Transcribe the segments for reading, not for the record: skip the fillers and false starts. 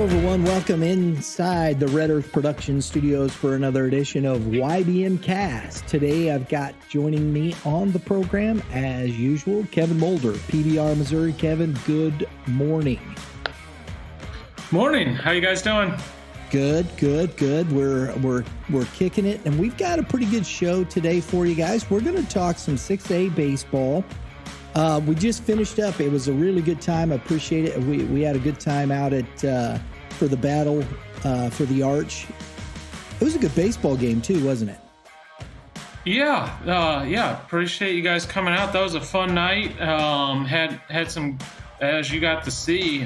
everyone. Welcome inside the Red Earth Production Studios for another edition of YBMcast. Today, I've got joining me on the program, as usual, Kevin Mulder, PBR, Missouri. Kevin, good morning. Morning. How you guys doing? Good. We're kicking it, and we've got a pretty good show today for you guys. We're going to talk some 6A baseball. We just finished up. It was a really good time. I appreciate it. We had a good time out at for the battle for the Arch. It was a good baseball game too, wasn't it? Yeah. Appreciate you guys coming out. That was a fun night. Had some, as you got to see,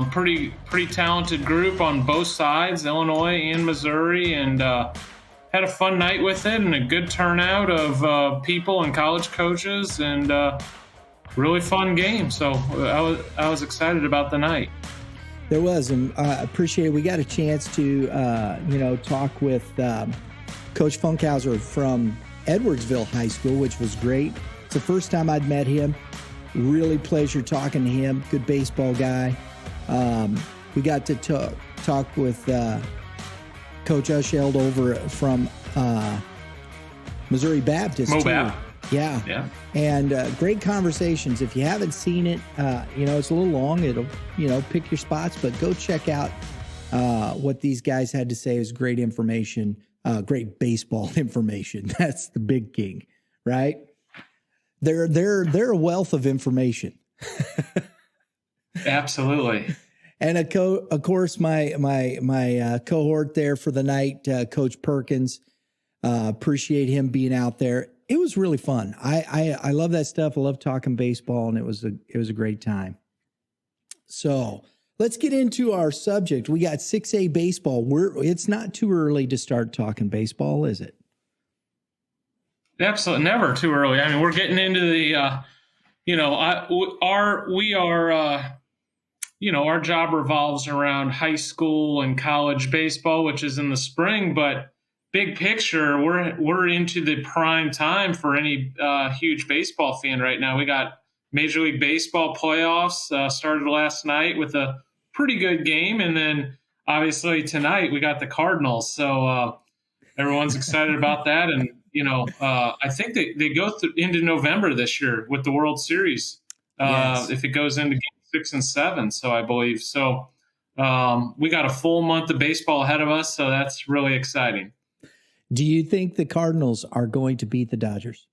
pretty talented group on both sides, Illinois and Missouri, and had a fun night with it and a good turnout of people and college coaches and. Really fun game, so I was excited about the night. There was, and I appreciate it. We got a chance to, talk with Coach Funkhauser from Edwardsville High School, which was great. It's the first time I'd met him. Really pleasure talking to him. Good baseball guy. We got to talk with Coach Usheld over from Missouri Baptist. Mobap. Yeah. And great conversations. If you haven't seen it, it's a little long. It'll, pick your spots, but go check out what these guys had to say. Is great information, great baseball information. That's the big king, right? They're a wealth of information. Absolutely. And of course, my cohort there for the night, Coach Perkins. Appreciate him being out there. It was really fun. I love that stuff. I love talking baseball, and it was a great time. So let's get into our subject. We got 6A baseball. It's not too early to start talking baseball, is it? Absolutely, never too early. I mean, we're getting into the, our job revolves around high school and college baseball, which is in the spring, but. Big picture, we're into the prime time for any huge baseball fan right now. We got Major League Baseball playoffs started last night with a pretty good game, and then obviously tonight we got the Cardinals. So everyone's excited about that, and I think they go into November this year with the World Series. Yes. If it goes into Game 6 and 7, so I believe so. We got a full month of baseball ahead of us, so that's really exciting. Do you think the Cardinals are going to beat the Dodgers?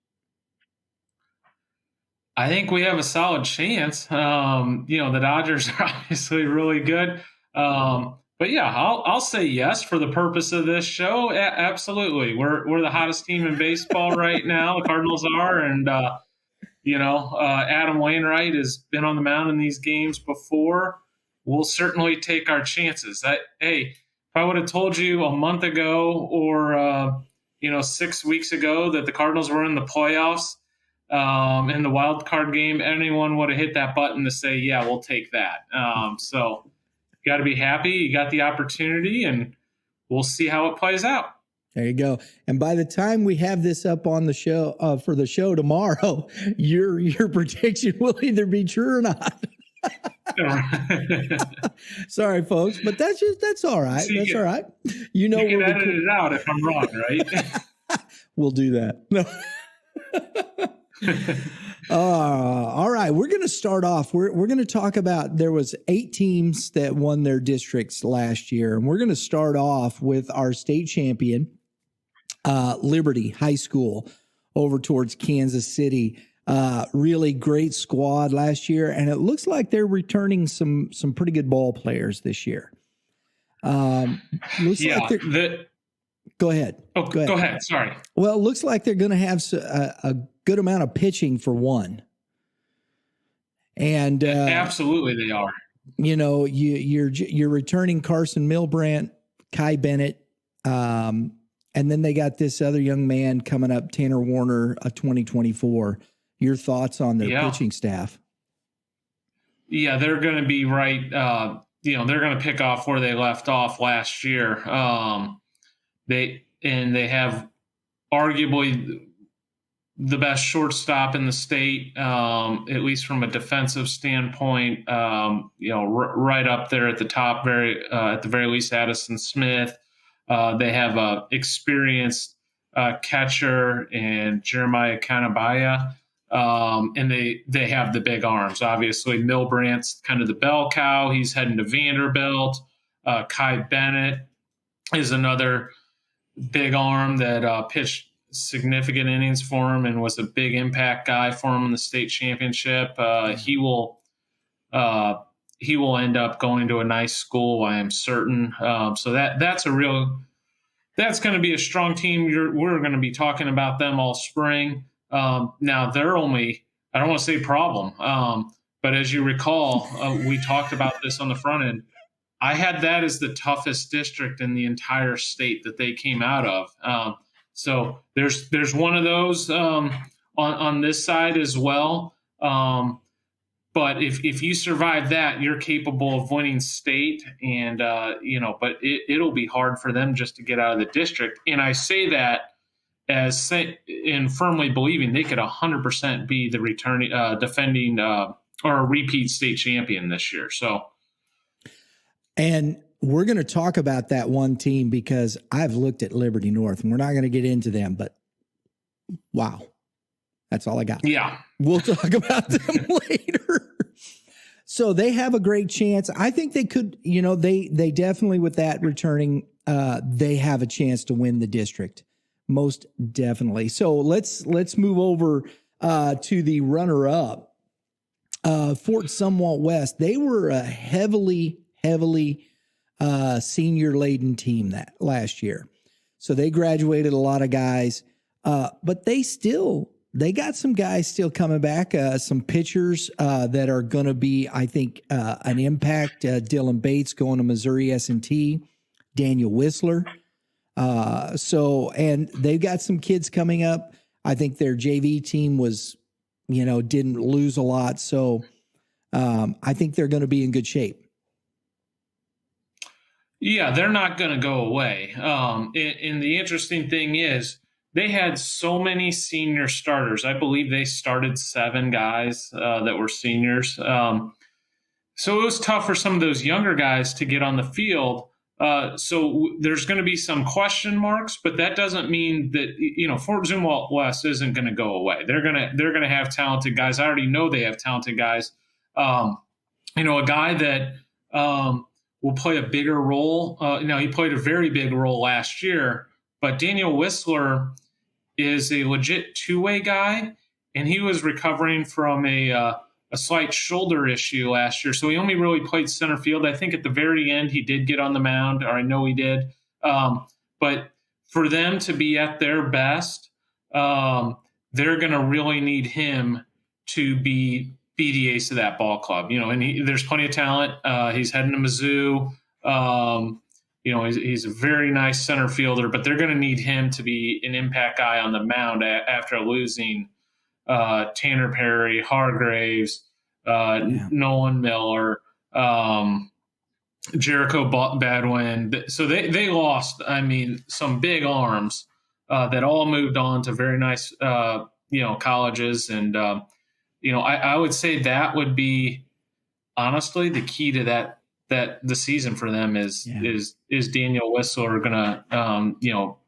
I think we have a solid chance. The Dodgers are obviously really good. But yeah, I'll say yes for the purpose of this show. Absolutely. We're the hottest team in baseball right now. The Cardinals are. And, Adam Wainwright has been on the mound in these games before. We'll certainly take our chances. If I would have told you a month ago or, 6 weeks ago that the Cardinals were in the playoffs in the wild card game, anyone would have hit that button to say, yeah, we'll take that. So you got to be happy. You got the opportunity, and we'll see how it plays out. There you go. And by the time we have this up on the show for the show tomorrow, your prediction will either be true or not. Sorry, folks, but that's all right. That's all right. You can edit it out if I'm wrong, right? We'll do that. No. All right. We're going to start off. We're going to talk about there was 8 teams that won their districts last year, and we're going to start off with our state champion, Liberty High School, over towards Kansas City. Really great squad last year, and it looks like they're returning some pretty good ball players this year. Go ahead. Oh, go ahead. Sorry. Well, it looks like they're going to have a good amount of pitching for one. And absolutely, they are. You're returning Carson Milbrandt, Kai Bennett, and then they got this other young man coming up, Tanner Warner, 2024. Your thoughts on their pitching staff? Yeah, they're going to be right. They're going to pick off where they left off last year. They have arguably the best shortstop in the state, at least from a defensive standpoint. Right up there at the top, at the very least, Addison Smith. They have a experienced catcher and Jeremiah Kanabaya. And they have the big arms. Obviously, Milbrandt's kind of the bell cow. He's heading to Vanderbilt. Kai Bennett is another big arm that pitched significant innings for him and was a big impact guy for him in the state championship. He will end up going to a nice school, I am certain. So that's going to be a strong team. We're going to be talking about them all spring. Now they're only, I don't want to say problem, but as you recall, we talked about this on the front end. I had that as the toughest district in the entire state that they came out of. So there's one of those on this side as well. But if you survive that, you're capable of winning state, and but it'll be hard for them just to get out of the district. And I say that in firmly believing they could 100% be the returning, defending, or a repeat state champion this year. So, and we're going to talk about that one team because I've looked at Liberty North, and we're not going to get into them, but wow, that's all I got. Yeah, we'll talk about them later. So they have a great chance. I think they could. They definitely, with that returning, they have a chance to win the district. Most definitely. So let's move over to the runner-up, Fort Sumwalt West. They were a heavily senior-laden team that last year. So they graduated a lot of guys, but they got some guys still coming back, some pitchers that are going to be, I think, an impact. Dylan Bates going to Missouri S&T, Daniel Whistler. And they've got some kids coming up. I think their JV team didn't lose a lot. So I think they're going to be in good shape. Yeah, they're not going to go away. And the interesting thing is they had so many senior starters. I believe they started 7 guys that were seniors. So it was tough for some of those younger guys to get on the field. So there's going to be some question marks, but that doesn't mean that, Fort Zumwalt West isn't going to go away. They're going to have talented guys. I already know they have talented guys. A guy that will play a bigger role. He played a very big role last year, but Daniel Whistler is a legit two-way guy, and he was recovering from a slight shoulder issue last year. So he only really played center field. I think at the very end he did get on the mound, or I know he did. But for them to be at their best, they're going to really need him to be the ace of that ball club. And there's plenty of talent. He's heading to Mizzou. He's a very nice center fielder, but they're going to need him to be an impact guy on the mound after losing Tanner Perry, Hargraves, Nolan Miller, Jericho Badwin. So they lost, some big arms that all moved on to very nice, colleges. And, I would say that would be honestly the key to that the season for them is Daniel Whistler going to,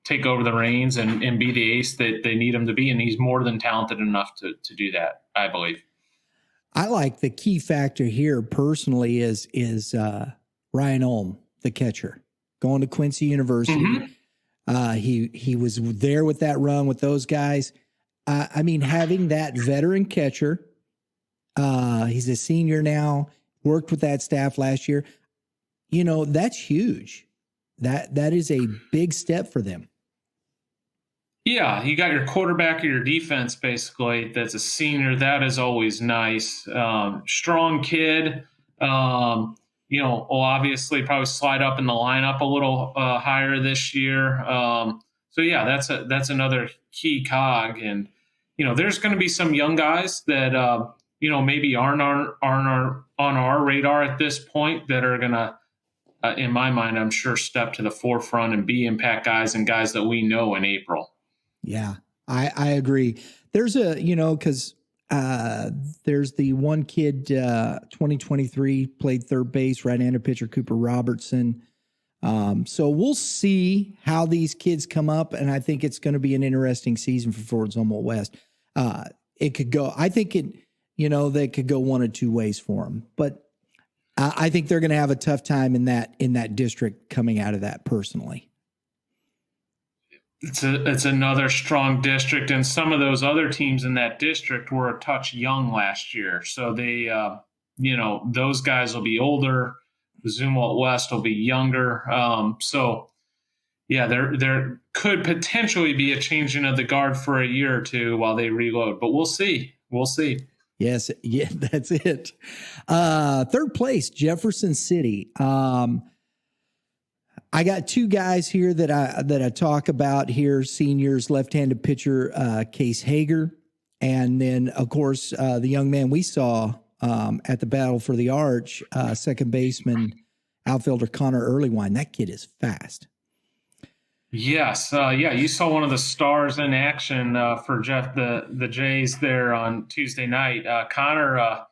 take over the reins and be the ace that they need him to be. And he's more than talented enough to do that, I believe. I like the key factor here personally is Ryan Ulm, the catcher, going to Quincy University. Mm-hmm. He was there with that run with those guys. Having that veteran catcher, he's a senior now, worked with that staff last year. That's huge. That is a big step for them. Yeah, you got your quarterback or your defense, basically, that's a senior. That is always nice. Strong kid. Will obviously probably slide up in the lineup a little higher this year. That's another key cog. And, there's going to be some young guys that, maybe aren't on our radar at this point that are going to, in my mind, I'm sure, step to the forefront and be impact guys and guys that we know in April. Yeah, I agree. there's a, because there's the one kid, 2023, played third base, right-handed pitcher Cooper Robertson. So we'll see how these kids come up, and I think it's going to be an interesting season for Ford's Humboldt West. It could go, I think they could go one of two ways for them, but I think they're going to have a tough time in that district coming out of that personally. It's another strong district, and some of those other teams in that district were a touch young last year. So they, those guys will be older. The Zumwalt West will be younger. So yeah, there could potentially be a changing of the guard for a year or two while they reload, but we'll see. We'll see. Yes. Yeah, that's it. Third place, Jefferson City. I got two guys here that I talk about here, seniors, left-handed pitcher, Case Hager. And then of course, the young man we saw, at the Battle for the Arch, second baseman, outfielder Connor Earlywine. That kid is fast. Yes. You saw one of the stars in action for the Jays there on Tuesday night. Connor,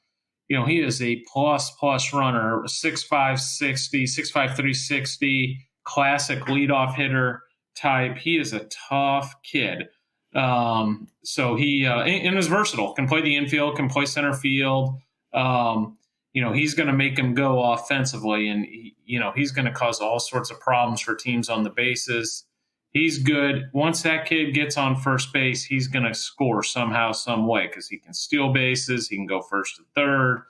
he is a plus runner, 6'5", 60, 6'5", 360, classic leadoff hitter type. He is a tough kid. So he and is versatile, can play the infield, can play center field. He's going to make him go offensively, and he's going to cause all sorts of problems for teams on the bases. He's good. Once that kid gets on first base, he's going to score somehow, some way, because he can steal bases. He can go first to third,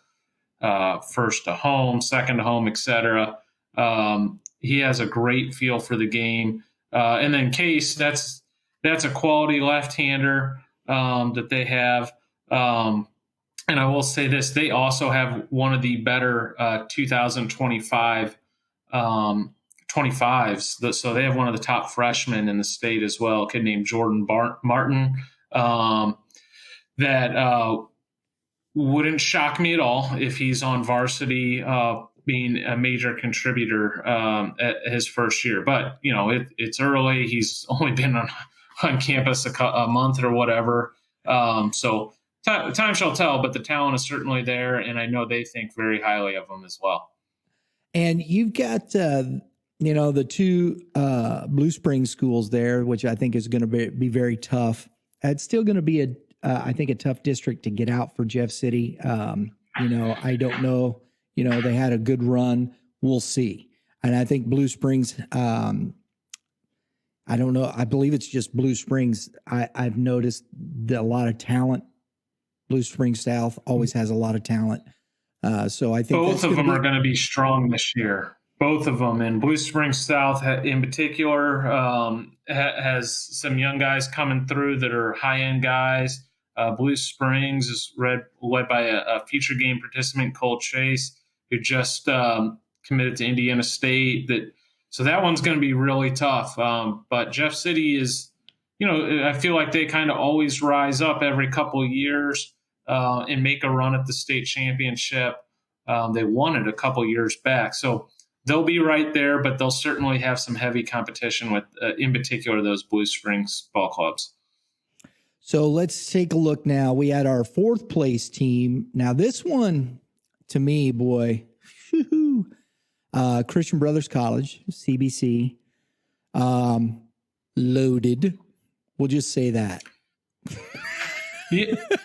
first to home, second to home, etc. He has a great feel for the game. And then Case, that's a quality left-hander that they have. And I will say this, they also have one of the better 2025 25s. So they have one of the top freshmen in the state as well, a kid named Jordan Martin, that wouldn't shock me at all if he's on varsity, being a major contributor at his first year. But, it's early. He's only been on campus a month or whatever. So time shall tell, but the talent is certainly there, and I know they think very highly of him as well. And you've got, the two Blue Springs schools there, which I think is going to be very tough. It's still going to be I think a tough district to get out for Jeff City. I don't know. They had a good run. We'll see. And I think Blue Springs, I don't know. I believe it's just Blue Springs. I've noticed a lot of talent. Blue Springs South always has a lot of talent. So I think both of them are going to be strong this year. Both of them. And Blue Springs South in particular has some young guys coming through that are high-end guys. Blue Springs is led by a future game participant, Cole Chase, who just committed to Indiana State. So that one's going to be really tough. But Jeff City is, I feel like they kind of always rise up every couple of years and make a run at the state championship. They won it a couple of years back. So they'll be right there, but they'll certainly have some heavy competition with, in particular, those Blue Springs ball clubs. So let's take a look now. We had our fourth place team. Now this one, to me, boy, Christian Brothers College, CBC, loaded. We'll just say that.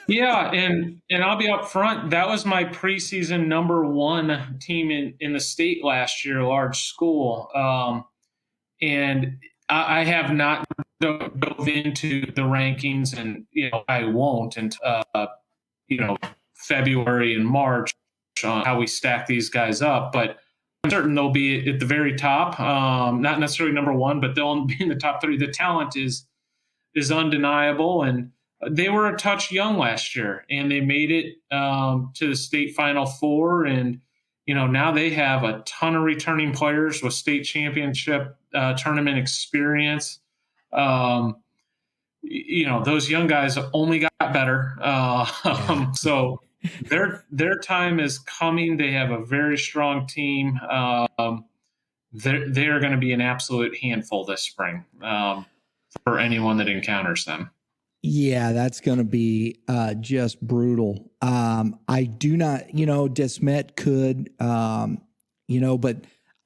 Yeah, and I'll be up front. That was my preseason number one team in the state last year, large school. And I have not dove into the rankings, and I won't until February and March on how we stack these guys up. But I'm certain they'll be at the very top. Not necessarily number one, but they'll be in the top three. The talent is undeniable, and they were a touch young last year, and they made it to the state Final Four. And, now they have a ton of returning players with state championship tournament experience. Those young guys only got better. So their time is coming. They have a very strong team. They're going to be an absolute handful this spring for anyone that encounters them. Yeah, that's going to be just brutal. I do not, Desmet could, but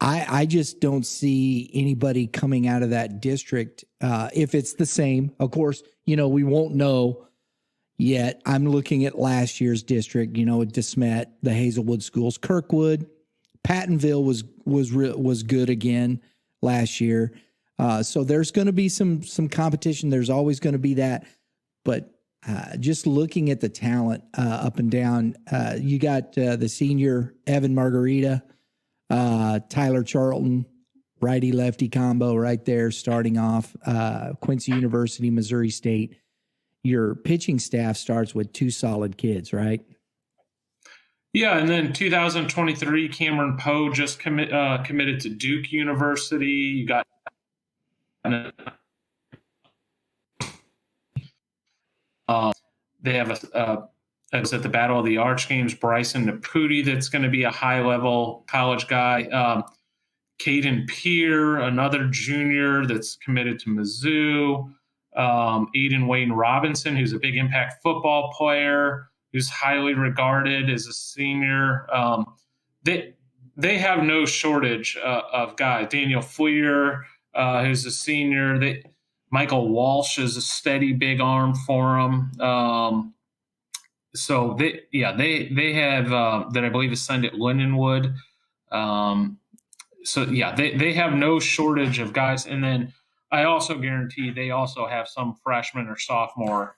I just don't see anybody coming out of that district. If it's the same, of course, we won't know yet. I'm looking at last year's district, with Desmet, the Hazelwood schools, Kirkwood, Pattonville was good again last year. So there's going to be some competition. There's always going to be that. But just looking at the talent up and down, you got the senior Evan Margarita, Tyler Charlton, righty-lefty combo right there starting off, Quincy University, Missouri State. Your pitching staff starts with two solid kids, right? Yeah, and then 2023, Cameron Poe just committed to Duke University. You got they have was at the Battle of the Arch games, Bryson Naputi, that's going to be a high-level college guy. Caden Peer, another junior that's committed to Mizzou. Aiden Wayne Robinson, who's a big impact football player, who's highly regarded as a senior. They have no shortage of guys. Daniel Fleer, who's a senior. Michael Walsh is a steady big arm for them. So they have that I believe is signed at Lindenwood. They have no shortage of guys. And then I also guarantee they also have some freshman or sophomore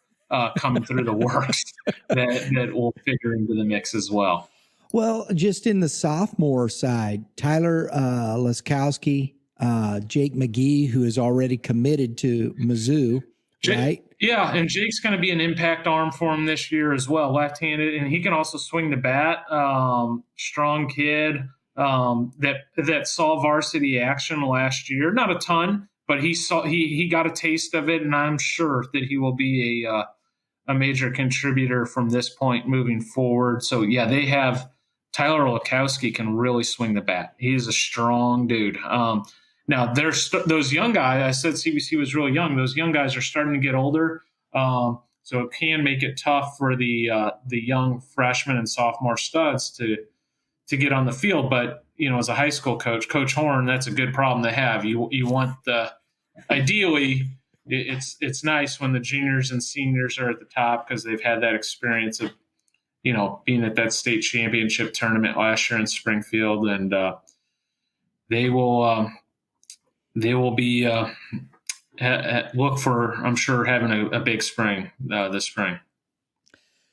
coming through the works that will figure into the mix as well. Well, just in the sophomore side, Tyler Laskowski, Jake McGee, who is already committed to Mizzou, right? Yeah, and Jake's going to be an impact arm for him this year as well, left-handed, and he can also swing the bat. Strong kid that saw varsity action last year. Not a ton, but he got a taste of it, and I'm sure that he will be a major contributor from this point moving forward. So, yeah, they have Tyler Laskowski can really swing the bat. He's a strong dude. Now, those young guys, I said CBC was really young. Those young guys are starting to get older, so it can make it tough for the young freshmen and sophomore studs to get on the field. But, as a high school coach, Coach Horn, that's a good problem to have. You want ideally, it's nice when the juniors and seniors are at the top because they've had that experience of, being at that state championship tournament last year in Springfield, and they will be look for, I'm sure, having a big spring this spring.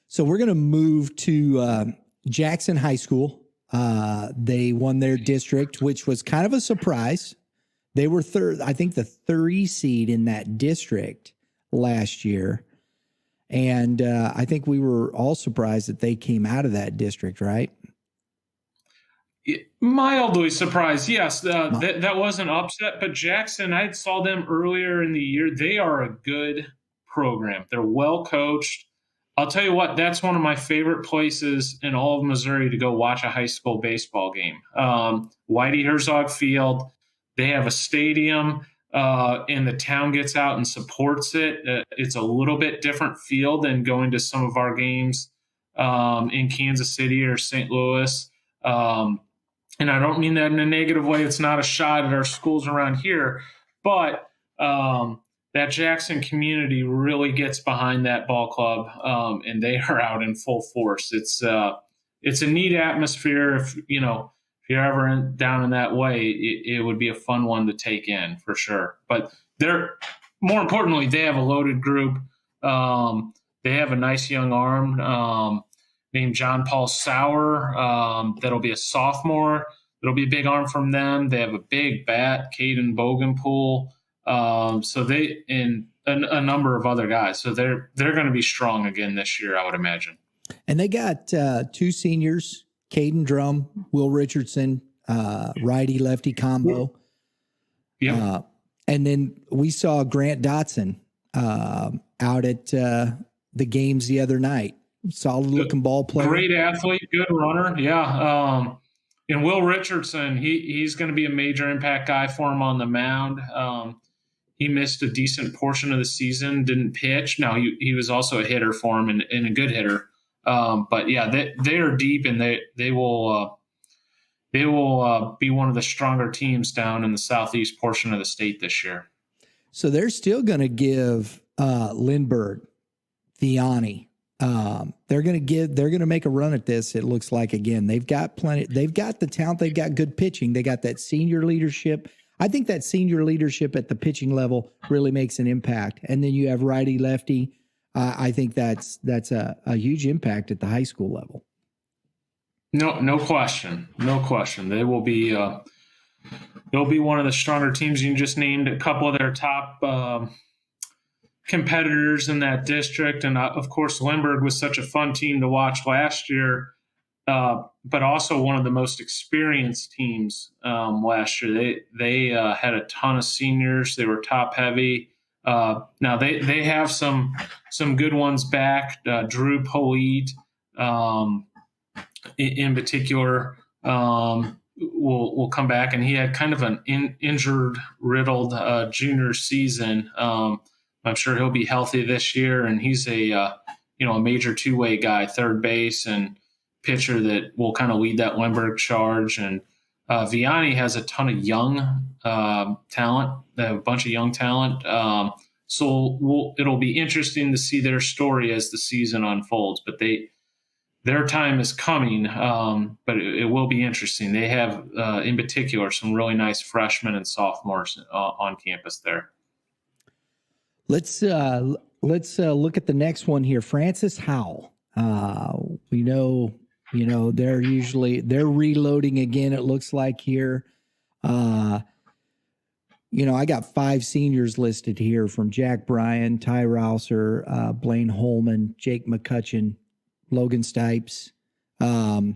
So we're going to move to Jackson High School. They won their district, which was kind of a surprise. They were the 3 seed in that district last year. And I think we were all surprised that they came out of that district, right? Mildly surprised, yes. That wasn't upset, but Jackson, I saw them earlier in the year. They are a good program. They're well coached. I'll tell you what, that's one of my favorite places in all of Missouri to go watch a high school baseball game. Whitey Herzog Field. They have a stadium, and the town gets out and supports it. It's a little bit different field than going to some of our games in Kansas City or St. Louis. And I don't mean that in a negative way. It's not a shot at our schools around here, but that Jackson community really gets behind that ball club, and they are out in full force. It's a neat atmosphere. If you're ever down in that way, it would be a fun one to take in for sure. But more importantly, they have a loaded group. They have a nice young arm named John Paul Sauer. That'll be a sophomore. It'll be a big arm from them. They have a big bat, Caden Bogenpool. So they and a number of other guys. So they're going to be strong again this year, I would imagine. And they got 2 seniors, Caden Drum, Will Richardson, righty-lefty combo. Yeah. And then we saw Grant Dodson out at the games the other night. Solid-looking ball player. Great athlete, good runner. Yeah. And Will Richardson, he's going to be a major impact guy for him on the mound. he missed a decent portion of the season, didn't pitch. Now he was also a hitter for him and a good hitter. But yeah, they are deep, and they will be one of the stronger teams down in the southeast portion of the state this year. So they're still going to give Lindbergh, Vianney. They're going to make a run at this. It looks like, again, they've got plenty. They've got the talent. They've got good pitching. They got that senior leadership. I think that senior leadership at the pitching level really makes an impact. And then you have righty lefty. I think that's a huge impact at the high school level. No question. They will be. They'll be one of the stronger teams. You just named a couple of their top competitors in that district. And of course, Lindbergh was such a fun team to watch last year, but also one of the most experienced teams last year. They had a ton of seniors. They were top heavy. Now they have some good ones back. Drew Polite, in particular, will come back, and he had kind of an injured riddled junior season. I'm sure he'll be healthy this year, and he's a major two-way guy, third base and pitcher that will kind of lead that Lindbergh charge. And Vianney has a ton of young talent. They have a bunch of young talent. So it'll be interesting to see their story as the season unfolds. But their time is coming, but it will be interesting. They have, in particular, some really nice freshmen and sophomores on campus there. Let's look at the next one here. Francis Howell. We know, they're reloading again. It looks like here. I got 5 seniors listed here from Jack Bryan, Ty Rouser, Blaine Holman, Jake McCutcheon, Logan Stipes. That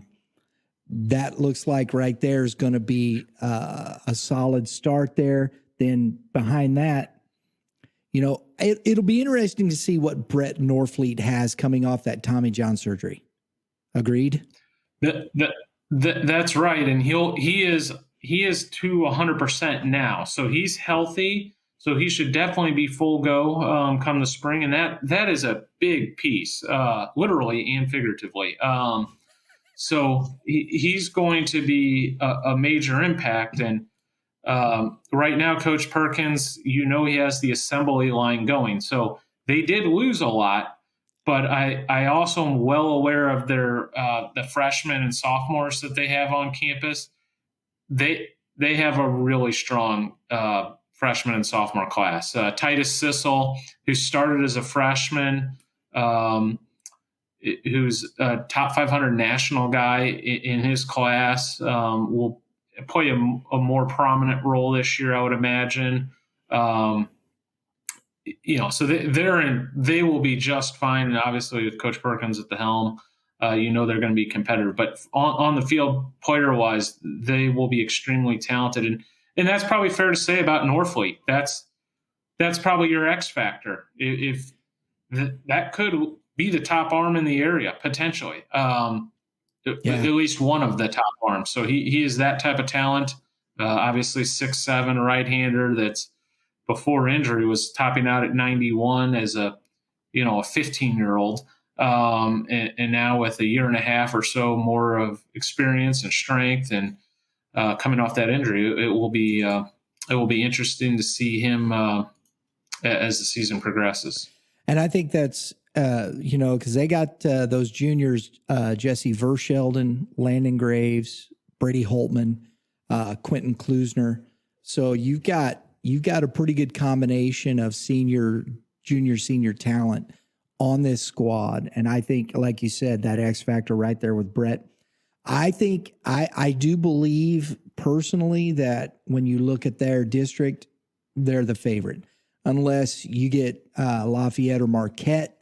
looks like right there is going to be a solid start there. Then behind that, it'll be interesting to see what Brett Norfleet has coming off that Tommy John surgery. Agreed? That's right. And he is to 100% now. So he's healthy. So he should definitely be full go come the spring. And that is a big piece, literally and figuratively. So he's going to be a major impact. And right now, Coach Perkins, he has the assembly line going. So they did lose a lot, but I also am well aware of their the freshmen and sophomores that they have on campus. They have a really strong freshman and sophomore class. Titus Sissel, who started as a freshman, who's a top 500 national guy in his class, will play a more prominent role this year, I would imagine. So they will be just fine. And obviously with Coach Perkins at the helm, they're going to be competitive, but on the field, player wise, they will be extremely talented. And that's probably fair to say about Norfleet. That's probably your X factor. If that could be the top arm in the area, potentially. At least one of the top arms. So he is that type of talent. Obviously 6'7", right-hander that's before injury was topping out at 91 as a 15-year-old. And now with a year and a half or so more of experience and strength and coming off that injury, it will be interesting to see him as the season progresses. And I think that's because they got those juniors, Jesse Verschelden, Landon Graves, Brady Holtman, Quentin Klusner. So you've got a pretty good combination of junior, senior talent on this squad. And I think, like you said, that X factor right there with Brett. I think I do believe personally that when you look at their district, they're the favorite, unless you get Lafayette or Marquette.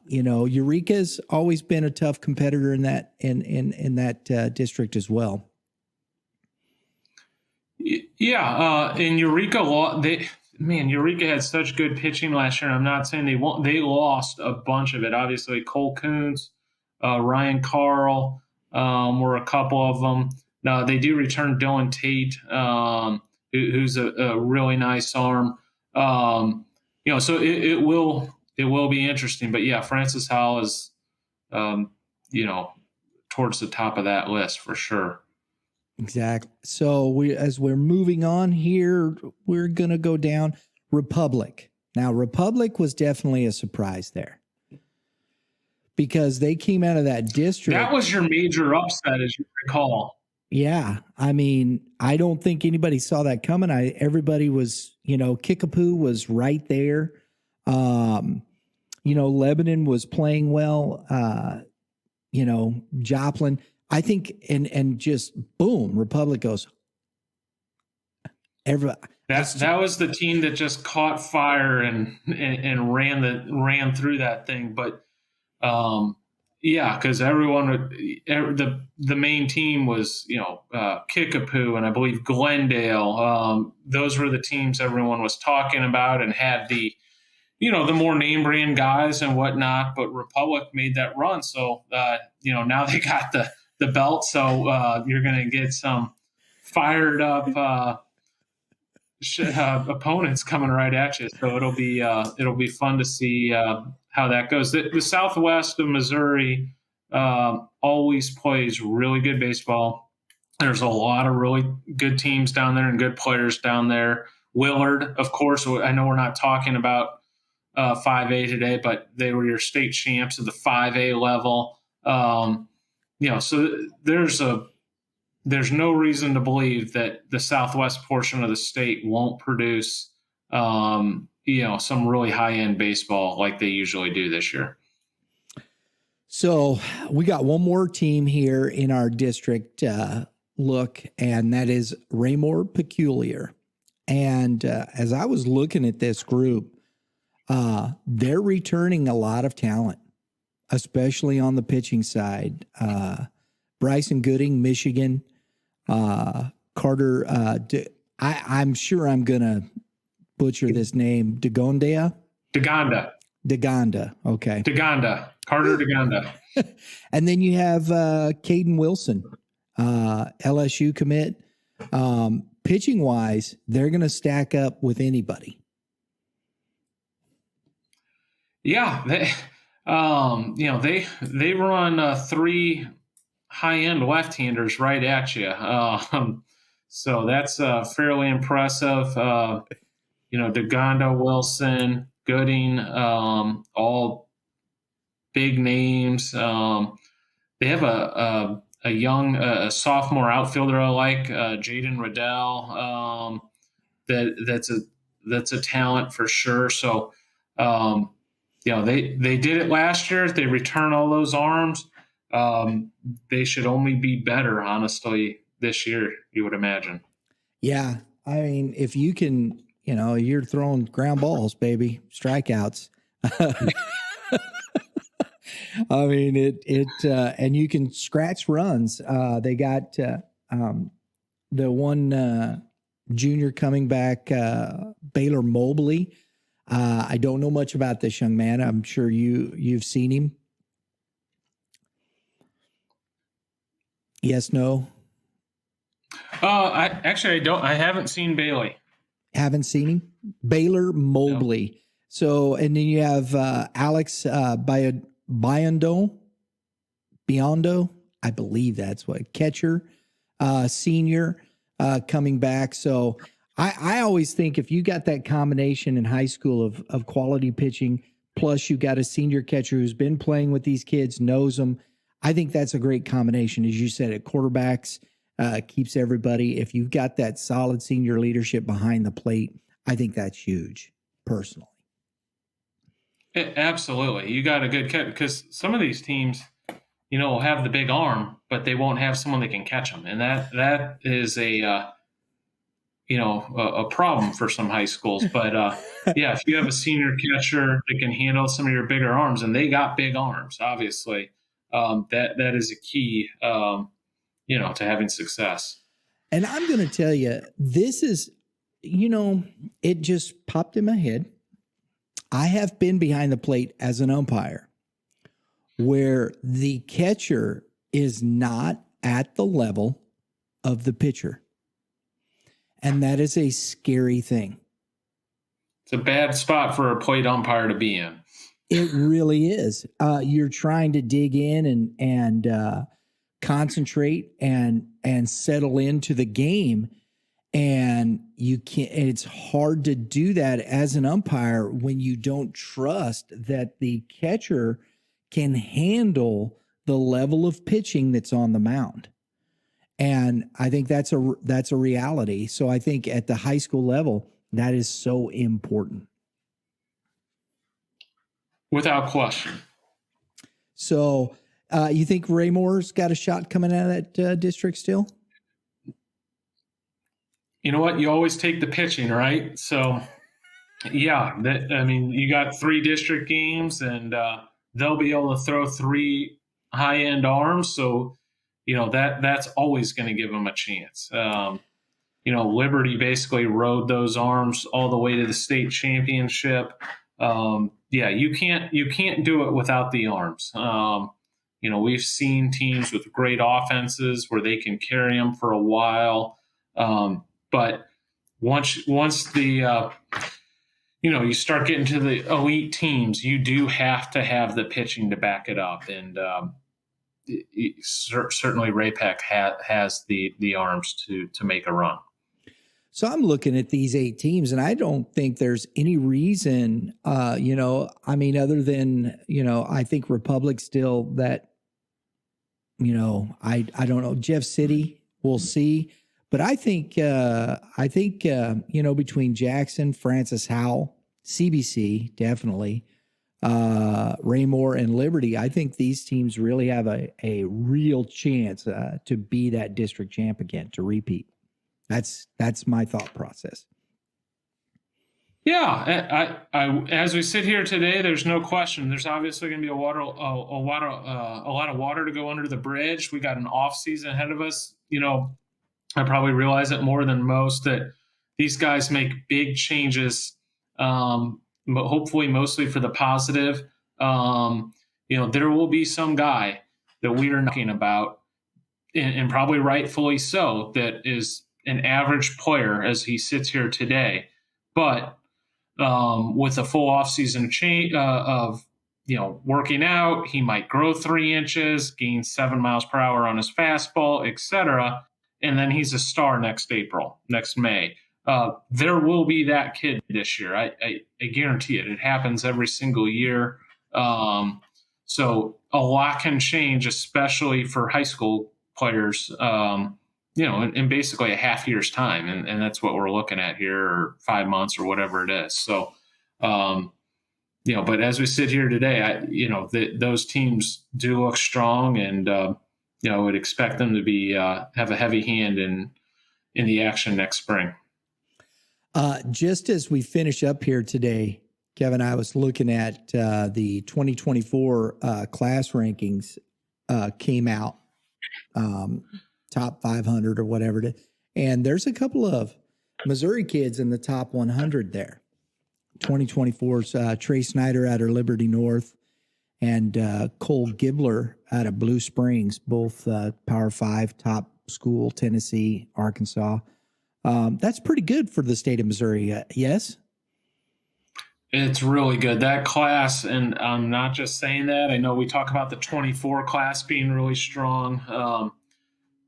Eureka's always been a tough competitor in that district as well. Yeah, in Eureka, Eureka had such good pitching last year. I'm not saying they won't. They lost a bunch of it. Obviously, Cole Coons, Ryan Carl were a couple of them. Now they do return Dylan Tate, who's a really nice arm. So it will be interesting. But yeah, Francis Howell is, towards the top of that list for sure. Exactly. So as we're moving on here, we're going to go down Republic. Now, Republic was definitely a surprise there because they came out of that district. That was your major upset, as you recall. Yeah. I mean, I don't think anybody saw that coming. Everybody was, Kickapoo was right there. Lebanon was playing well. Joplin, I think, and just boom, Republic goes. That was the team that just caught fire and ran through that thing. But because everyone the main team was Kickapoo and I believe Glendale. Those were the teams everyone was talking about and had the more name brand guys and whatnot. But Republic made that run, so now they got the belt. So you're going to get some fired up opponents coming right at you. So it'll be fun to see how that goes. The Southwest of Missouri always plays really good baseball. There's a lot of really good teams down there and good players down there. Willard, of course, I know we're not talking about 5A today, but they were your state champs at the 5A level. So there's no reason to believe that the Southwest portion of the state won't produce, some really high-end baseball like they usually do this year. So we got one more team here in our district look, and that is Raymore Peculiar. And as I was looking at this group, they're returning a lot of talent, especially on the pitching side. Bryson Gooding, Michigan. Carter, I'm sure I'm going to butcher this name. Daganda. Okay. Daganda. Carter Daganda. And then you have Caden Wilson, LSU commit. Pitching wise, they're going to stack up with anybody. Yeah, they run three high-end left-handers right at you. So that's fairly impressive. Daganda, Wilson, Gooding, all big names. They have a young sophomore outfielder I like, Jaden Riddell. That's a talent for sure. So they did it last year. They return all those arms. They should only be better, honestly, this year, you would imagine. Yeah. I mean, if you can, you're throwing ground balls, baby, strikeouts. I mean, and you can scratch runs. They got the one junior coming back, Baylor Mobley. I don't know much about this young man. I'm sure you've seen him. Yes, no. I don't. I haven't seen Bailey. Haven't seen him. Baylor Mobley. No. So, and then you have Alex Biondo, I believe that's what, catcher, senior, coming back. So I always think if you got that combination in high school of quality pitching, plus you got a senior catcher who's been playing with these kids, knows them, I think that's a great combination. As you said, at quarterbacks, keeps everybody. If you've got that solid senior leadership behind the plate, I think that's huge, personally. Absolutely. You got a good catch, because some of these teams, will have the big arm, but they won't have someone that can catch them. And that is a problem for some high schools. But if you have a senior catcher that can handle some of your bigger arms, and they got big arms, obviously, that is a key, to having success. And I'm going to tell you, this is, it just popped in my head. I have been behind the plate as an umpire where the catcher is not at the level of the pitcher. And that is a scary thing. It's a bad spot for a plate umpire to be in. It really is. You're trying to dig in and concentrate and settle into the game, and you can't. It's hard to do that as an umpire when you don't trust that the catcher can handle the level of pitching that's on the mound. And I think that's a reality. So I think at the high school level, that is so important. Without question. So you think Raymore's got a shot coming out of that district still? You know what? You always take the pitching, right? So, yeah, you got 3 district games, and they'll be able to throw 3 high-end arms. So, that's always going to give them a chance. Liberty basically rode those arms all the way to the state championship. You can't do it without the arms. We've seen teams with great offenses where they can carry them for a while. But once the you start getting to the elite teams, you do have to have the pitching to back it up. And certainly Ray-Pec has the arms to make a run. So I'm looking at these 8 teams, and I don't think there's any reason, other than, I think Republic still that, I don't know, Jeff City, we'll see. But I think between Jackson, Francis Howell, CBC, definitely, Raymore and Liberty, I think these teams really have a real chance to be that district champ again, to repeat. That's my thought process. Yeah, I as we sit here today, there's no question. There's obviously going to be a lot of water to go under the bridge. We got an off season ahead of us. I probably realize it more than most that these guys make big changes, but hopefully mostly for the positive. There will be some guy that we are talking about, and probably rightfully so, that is an average player as he sits here today, but with a full offseason of working out, he might grow 3 inches, gain 7 miles per hour on his fastball, etc. And then he's a star next May. There will be that kid this year. I guarantee it. It happens every single year. So a lot can change, especially for high school players, in basically a half year's time. And that's what we're looking at here, or 5 months or whatever it is. So, but as we sit here today, those teams do look strong, and, I would expect them to be, have a heavy hand in the action next spring. Just as we finish up here today, Kevin, I was looking at the 2024 class rankings came out, top 500 or whatever it is. And there's a couple of Missouri kids in the top 100 there. 2024's Trey Snyder out of Liberty North and Cole Gibler out of Blue Springs, both Power 5 top school, Tennessee, Arkansas. That's pretty good for the state of Missouri, yes? It's really good. That class, and I'm not just saying that. I know we talk about the 24 class being really strong.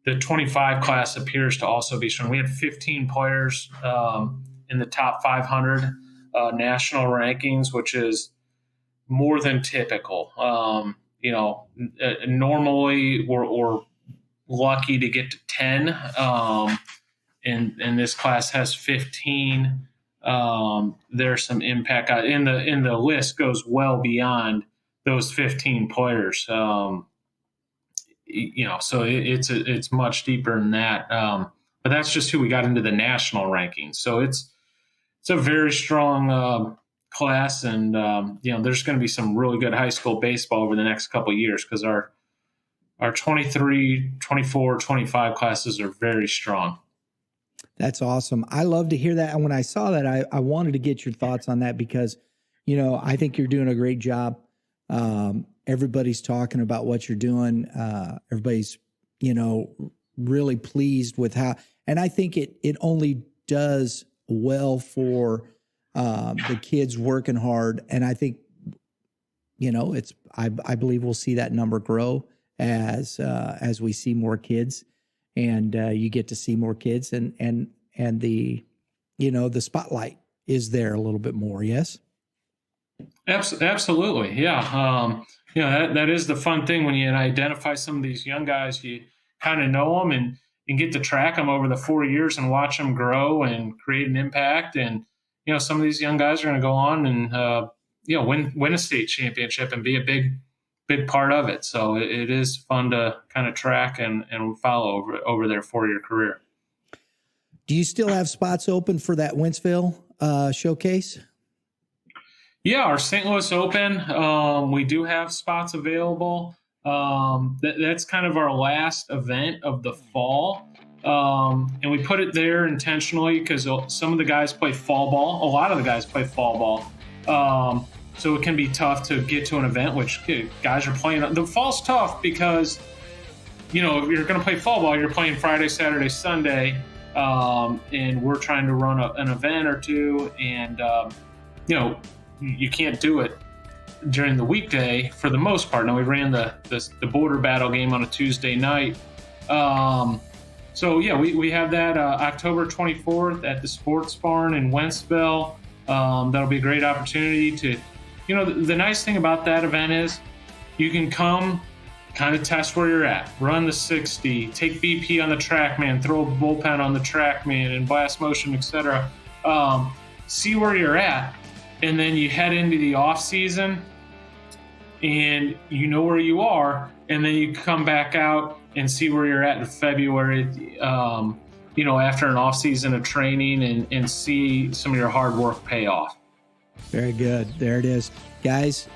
The 25 class appears to also be strong. We had 15 players in the top 500 national rankings, which is more than typical. Normally we're lucky to get to 10, and this class has 15. There's some impact in the list goes well beyond those 15 players. So it's much deeper than that. But that's just who we got into the national rankings. So it's a very strong class, and there's going to be some really good high school baseball over the next couple of years, because our 23, 24, 25 classes are very strong. That's awesome. I love to hear that. And when I saw that, I wanted to get your thoughts on that, because, I think you're doing a great job. Everybody's talking about what you're doing. Everybody's, really pleased with how, and I think it only does well for the kids working hard. And I think, I believe we'll see that number grow as we see more kids, and you get to see more kids, and the spotlight is there a little bit more. Yes. Absolutely. Yeah. That is the fun thing when you identify some of these young guys, you kind of know them and get to track them over the 4 years and watch them grow and create an impact. And, some of these young guys are going to go on and, win a state championship and be a big part of it. So it is fun to kind of track and follow over their 4-year career. Do you still have spots open for that Wentzville showcase? Yeah, our St. Louis Open, we do have spots available. That's kind of our last event of the fall. And we put it there intentionally because some of the guys play fall ball. A lot of the guys play fall ball. So it can be tough to get to an event, which guys are playing. The fall's tough because, if you're going to play fall ball, you're playing Friday, Saturday, Sunday. And we're trying to run an event or two. And, you can't do it during the weekday for the most part. Now, we ran the border battle game on a Tuesday night. We have that October 24th at the Sports Barn in Wentzville. That'll be a great opportunity to, the nice thing about that event is you can come kind of test where you're at, run the 60, take BP on the TrackMan, throw a bullpen on the TrackMan and blast motion, etc. See where you're at. And then you head into the off season and you know where you are. And then you come back out and see where you're at in February, after an off season of training and see some of your hard work pay off. Very good. There it is. Guys,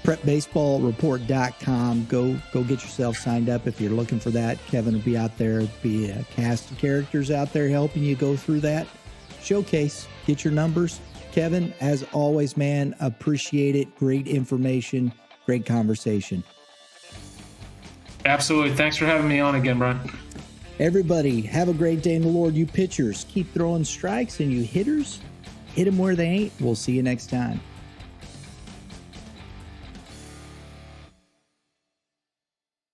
prepbaseballreport.com. Go get yourself signed up if you're looking for that. Kevin will be out there. There'll be a cast of characters out there helping you go through that showcase. Get your numbers. Kevin, as always, man, appreciate it. Great information, great conversation. Absolutely. Thanks for having me on again, Brian. Everybody, have a great day in the Lord. You pitchers, keep throwing strikes, and you hitters, hit them where they ain't. We'll see you next time.